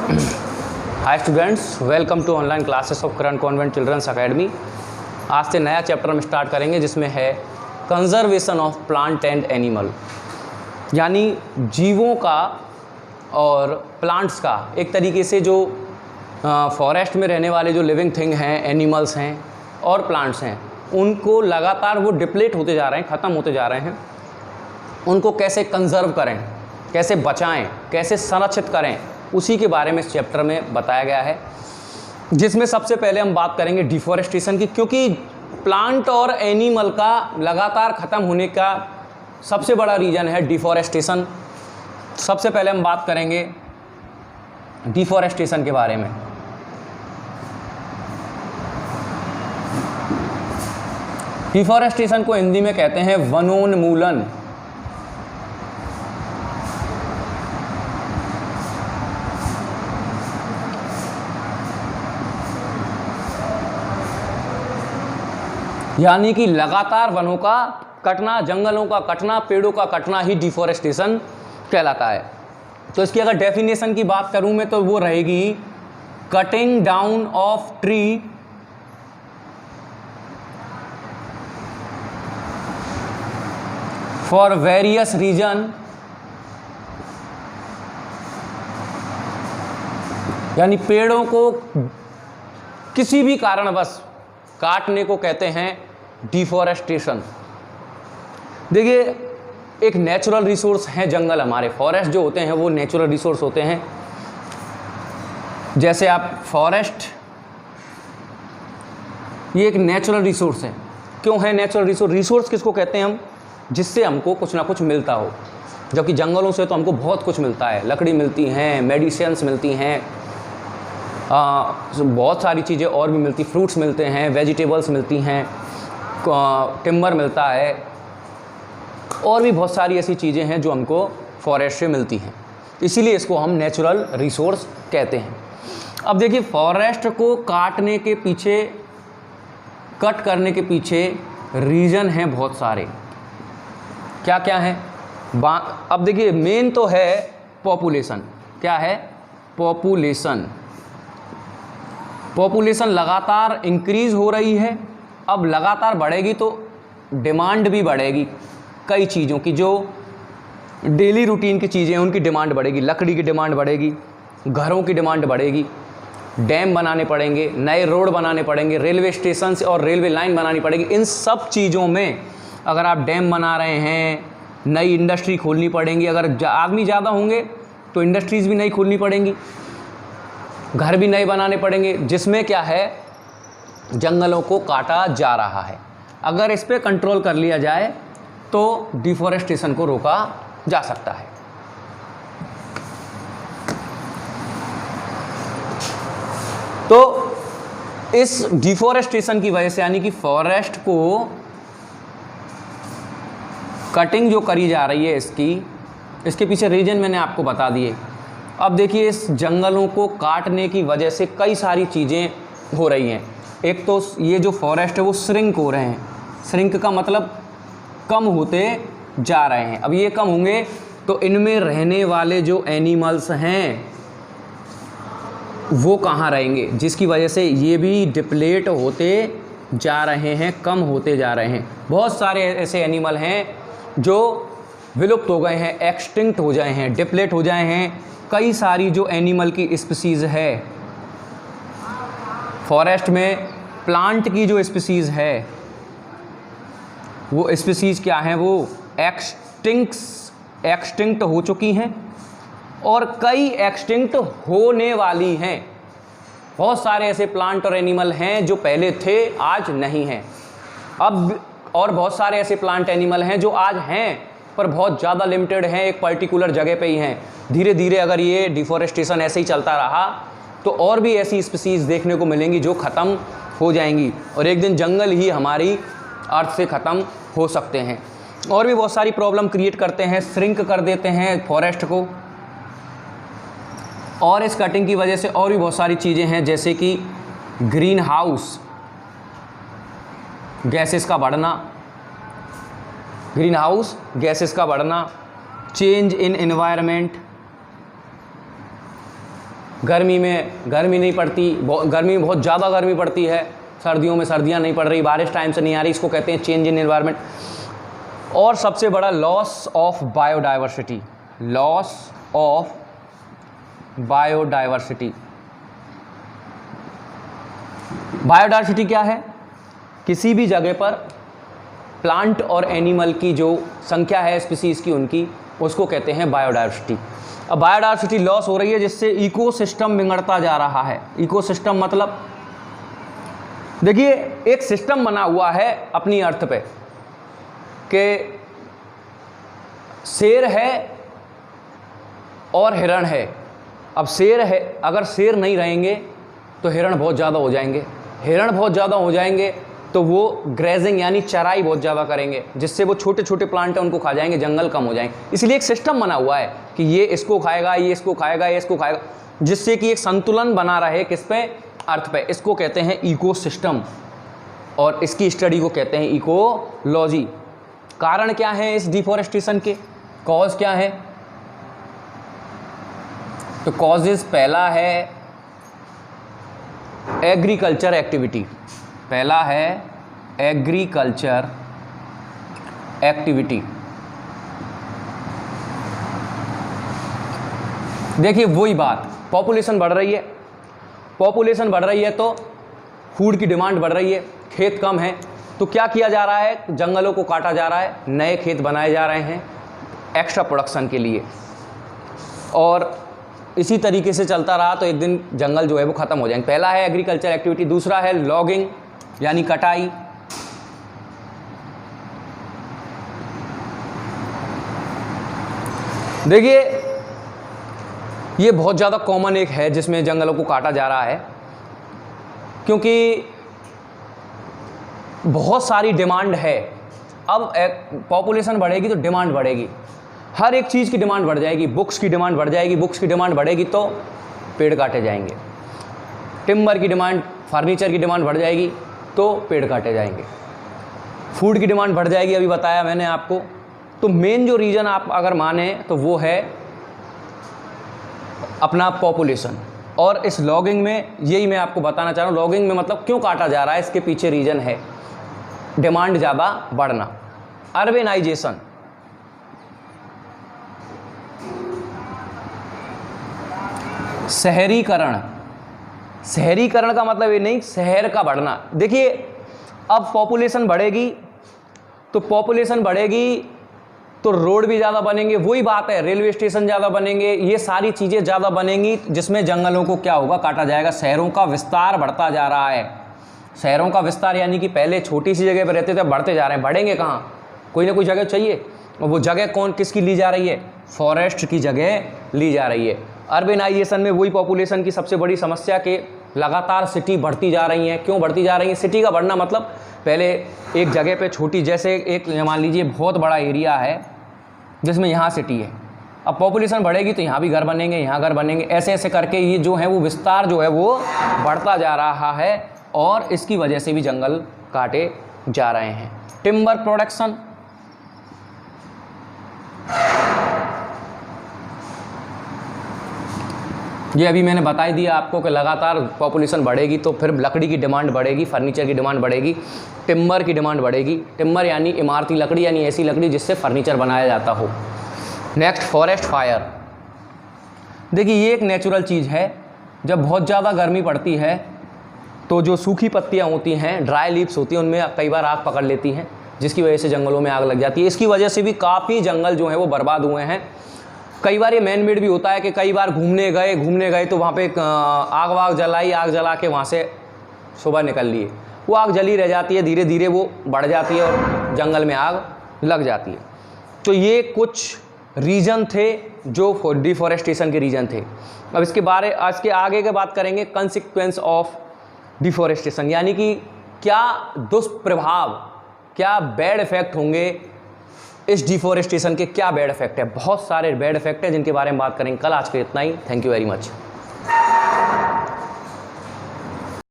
Hi students, welcome to online classes of Karan convent children's academy. आज से नया chapter हम स्टार्ट करेंगे जिसमें है conservation of plant and animal, यानी जीवों का और प्लांट्स का एक तरीके से जो फॉरेस्ट में रहने वाले जो लिविंग थिंग हैं, एनिमल्स हैं और प्लांट्स हैं, उनको लगातार वो डिप्लीट होते जा रहे हैं, ख़त्म होते जा रहे हैं। उनको कैसे कंजर्व करें, कैसे बचाएं, कैसे संरक्षित करें, उसी के बारे में इस चैप्टर में बताया गया है। जिसमें सबसे पहले हम बात करेंगे डिफॉरेस्टेशन की, क्योंकि प्लांट और एनिमल का लगातार ख़त्म होने का सबसे बड़ा रीज़न है डिफॉरेस्टेशन। सबसे पहले हम बात करेंगे डिफॉरेस्टेशन के बारे में। डिफॉरेस्टेशन को हिंदी में कहते हैं वनोन्मूलन। यानी कि लगातार वनों का कटना, जंगलों का कटना, पेड़ों का कटना ही डिफॉरेस्टेशन कहलाता है। तो इसकी अगर डेफिनेशन की बात करूं मैं तो वो रहेगी cutting down of tree for various reason, यानी पेड़ों को किसी भी कारणवश काटने को कहते हैं डिफॉरेस्टेशन। देखिए, एक नेचुरल रिसोर्स है जंगल, हमारे फॉरेस्ट जो होते हैं वो नेचुरल रिसोर्स होते हैं। जैसे आप फॉरेस्ट, ये एक नेचुरल रिसोर्स है। क्यों है नेचुरल रिसोर्स? रिसोर्स किसको कहते हैं हम? जिससे हमको कुछ ना कुछ मिलता हो। जबकि जंगलों से तो हमको बहुत कुछ मिलता है, लकड़ी मिलती हैं, मेडिसिन्स मिलती हैं, बहुत सारी चीज़ें और भी मिलती, फ्रूट्स मिलते हैं, वेजिटेबल्स मिलती हैं, टिम्बर मिलता है, और भी बहुत सारी ऐसी चीज़ें हैं जो हमको फॉरेस्ट से मिलती हैं। इसीलिए इसको हम नेचुरल रिसोर्स कहते हैं। अब देखिए, फॉरेस्ट को काटने के पीछे, कट करने के पीछे रीज़न हैं बहुत सारे। क्या क्या है? अब देखिए, मेन तो है पॉपुलेशन। क्या है? पॉपुलेशन। पॉपुलेशन लगातार इंक्रीज़ हो रही है। अब लगातार बढ़ेगी तो डिमांड भी बढ़ेगी। कई चीज़ों की जो डेली रूटीन की चीज़ें हैं उनकी डिमांड बढ़ेगी, लकड़ी की डिमांड बढ़ेगी, घरों की डिमांड बढ़ेगी, डैम बनाने पड़ेंगे, नए रोड बनाने पड़ेंगे, रेलवे स्टेशन और रेलवे लाइन बनानी पड़ेगी। इन सब चीज़ों में अगर आप डैम बना रहे हैं, नई इंडस्ट्री खोलनी पड़ेंगी। अगर आदमी ज़्यादा होंगे तो इंडस्ट्रीज़ भी नई खोलनी पड़ेंगी, घर भी नए बनाने पड़ेंगे, जिसमें क्या है, जंगलों को काटा जा रहा है। अगर इस पे कंट्रोल कर लिया जाए तो डिफॉरेस्टेशन को रोका जा सकता है। तो इस डिफॉरेस्टेशन की वजह से, यानी कि फॉरेस्ट को कटिंग जो करी जा रही है इसके पीछे रीजन मैंने आपको बता दिए। अब देखिए, इस जंगलों को काटने की वजह से कई सारी चीज़ें हो रही हैं। एक तो ये जो फॉरेस्ट है वो श्रिंक हो रहे हैं। श्रिंक का मतलब कम होते जा रहे हैं। अब ये कम होंगे तो इनमें रहने वाले जो एनिमल्स हैं वो कहाँ रहेंगे, जिसकी वजह से ये भी डिप्लेट होते जा रहे हैं, कम होते जा रहे हैं। बहुत सारे ऐसे एनिमल हैं जो विलुप्त हो गए हैं, एक्सटिंक्ट हो जाए हैं, डिप्लेट हो जाए हैं। कई सारी जो एनिमल की स्पीसीज़ है फॉरेस्ट में, प्लांट की जो स्पीसीज़ है वो स्पीसीज़ क्या हैं, वो एक्सटिंक्ट हो चुकी हैं और कई एक्सटिंक्ट होने वाली हैं। बहुत सारे ऐसे प्लांट और एनिमल हैं जो पहले थे, आज नहीं हैं अब, और बहुत सारे ऐसे प्लांट एनिमल हैं जो आज हैं पर बहुत ज़्यादा लिमिटेड हैं, एक पर्टिकुलर जगह पे ही हैं। धीरे धीरे अगर ये डिफॉरेस्टेशन ऐसे ही चलता रहा तो और भी ऐसी स्पीसीज़ देखने को मिलेंगी जो ख़त्म हो जाएंगी, और एक दिन जंगल ही हमारी अर्थ से ख़त्म हो सकते हैं। और भी बहुत सारी प्रॉब्लम क्रिएट करते हैं, श्रिंक कर देते हैं फॉरेस्ट को। और इस कटिंग की वजह से और भी बहुत सारी चीज़ें हैं, जैसे कि ग्रीन हाउस गैसेस का बढ़ना, ग्रीन हाउस गैसेस का बढ़ना, चेंज इन एनवायरनमेंट, गर्मी में गर्मी नहीं पड़ती, गर्मी में बहुत ज़्यादा गर्मी पड़ती है, सर्दियों में सर्दियाँ नहीं पड़ रही, बारिश टाइम से नहीं आ रही, इसको कहते हैं चेंज इन एनवायरनमेंट। और सबसे बड़ा loss of biodiversity, loss of biodiversity. Biodiversity क्या है? किसी भी जगह पर प्लांट और एनिमल की जो संख्या है स्पीसीज की उनकी, उसको कहते हैं बायोडाइवर्सिटी। अब बायोडाइवर्सिटी लॉस हो रही है जिससे इकोसिस्टम बिगड़ता जा रहा है। इकोसिस्टम मतलब देखिए एक सिस्टम बना हुआ है अपनी अर्थ पे कि शेर है और हिरण है। अब शेर है, अगर शेर नहीं रहेंगे तो हिरण बहुत ज़्यादा हो जाएंगे, हिरण बहुत ज़्यादा हो जाएंगे तो वो ग्रेजिंग यानी चराई बहुत ज़्यादा करेंगे, जिससे वो छोटे छोटे प्लांट हैं उनको खा जाएंगे, जंगल कम हो जाएंगे। इसलिए एक सिस्टम बना हुआ है कि ये इसको खाएगा, ये इसको खाएगा, ये इसको खाएगा, जिससे कि एक संतुलन बना रहे किस पे? अर्थ पे। इसको कहते हैं इकोसिस्टम और इसकी स्टडी को कहते हैं इकोलॉजी। कारण क्या है इस डिफॉरेस्टेशन के? कॉज क्या है? तो कॉजेज पहला है एग्रीकल्चर एक्टिविटी, पहला है एग्रीकल्चर एक्टिविटी। देखिए वही बात, पॉपुलेशन बढ़ रही है, पॉपुलेशन बढ़ रही है तो फूड की डिमांड बढ़ रही है, खेत कम है तो क्या किया जा रहा है? जंगलों को काटा जा रहा है, नए खेत बनाए जा रहे हैं एक्स्ट्रा प्रोडक्शन के लिए, और इसी तरीके से चलता रहा तो एक दिन जंगल जो है वो ख़त्म हो जाएंगे। पहला है एग्रीकल्चर एक्टिविटी। दूसरा है लॉगिंग यानी कटाई। देखिए ये बहुत ज़्यादा कॉमन एक है जिसमें जंगलों को काटा जा रहा है, क्योंकि बहुत सारी डिमांड है। अब पॉपुलेशन बढ़ेगी तो डिमांड बढ़ेगी, हर एक चीज़ की डिमांड बढ़ जाएगी, बुक्स की डिमांड बढ़ जाएगी, बुक्स की डिमांड बढ़ेगी तो पेड़ काटे जाएंगे, टिम्बर की डिमांड, फर्नीचर की डिमांड बढ़ जाएगी तो पेड़ काटे जाएंगे, फूड की डिमांड बढ़ जाएगी, अभी बताया मैंने आपको। तो मेन जो रीज़न आप अगर माने तो वो है अपना पॉपुलेशन। और इस लॉगिंग में यही मैं आपको बताना चाह रहा हूँ, लॉगिंग में मतलब क्यों काटा जा रहा है, इसके पीछे रीज़न है डिमांड ज़्यादा बढ़ना, अर्बेनाइजेशन। शहरीकरण, शहरीकरण का मतलब ये नहीं शहर का बढ़ना। देखिए अब पॉपुलेशन बढ़ेगी तो पॉपुलेशन बढ़ेगी तो रोड भी ज़्यादा बनेंगे, वही बात है, रेलवे स्टेशन ज़्यादा बनेंगे, ये सारी चीज़ें ज़्यादा बनेंगी, जिसमें जंगलों को क्या होगा? काटा जाएगा। शहरों का विस्तार बढ़ता जा रहा है, शहरों का विस्तार यानी कि पहले छोटी सी जगह पर रहते थे, बढ़ते जा रहे हैं। बढ़ेंगे कहाँ? कोई ना कोई जगह चाहिए, और वो जगह कौन किसकी ली जा रही है? फॉरेस्ट की जगह ली जा रही है। अर्बेनाइजेशन में वही पॉपुलेशन की सबसे बड़ी समस्या कि लगातार सिटी बढ़ती जा रही हैं। क्यों बढ़ती जा रही हैं? सिटी का बढ़ना मतलब पहले एक जगह पे छोटी, जैसे एक मान लीजिए बहुत बड़ा एरिया है जिसमें यहाँ सिटी है, अब पॉपुलेशन बढ़ेगी तो यहाँ भी घर बनेंगे, यहाँ घर बनेंगे, ऐसे ऐसे करके ये जो है वो विस्तार जो है वो बढ़ता जा रहा है, और इसकी वजह से भी जंगल काटे जा रहे हैं। टिम्बर प्रोडक्शन, ये अभी मैंने बता ही दिया आपको कि लगातार पॉपुलेशन बढ़ेगी तो फिर लकड़ी की डिमांड बढ़ेगी, फर्नीचर की डिमांड बढ़ेगी, टिम्बर की डिमांड बढ़ेगी। टिम्बर यानी इमारती लकड़ी, यानी ऐसी लकड़ी जिससे फर्नीचर बनाया जाता हो। Next forest fire. देखिए ये एक नेचुरल चीज़ है, जब बहुत ज़्यादा गर्मी पड़ती है तो जो सूखी पत्तियाँ होती हैं, ड्राई लीव्स होती हैं, उनमें कई बार आग पकड़ लेती हैं, जिसकी वजह से जंगलों में आग लग जाती है। इसकी वजह से भी काफ़ी जंगल जो हैं वो बर्बाद हुए हैं। कई बार ये मैन मेड भी होता है कि कई बार घूमने गए तो वहाँ पे आग वाग जलाई, आग जला के वहाँ से सुबह निकल लिए, वो आग जली रह जाती है, धीरे धीरे वो बढ़ जाती है और जंगल में आग लग जाती है। तो ये कुछ रीज़न थे जो डिफॉरेस्टेशन के रीज़न थे। अब इसके आगे के बात करेंगे कंसिक्वेंस ऑफ डिफॉरेस्टेशन, यानी कि क्या दुष्प्रभाव, क्या बैड इफ़ेक्ट होंगे इस डिफॉरेस्टेशन के, क्या बैड इफेक्ट है। बहुत सारे बैड इफेक्ट है जिनके बारे में बात करेंगे कल। आज के इतना ही, थैंक यू वेरी मच।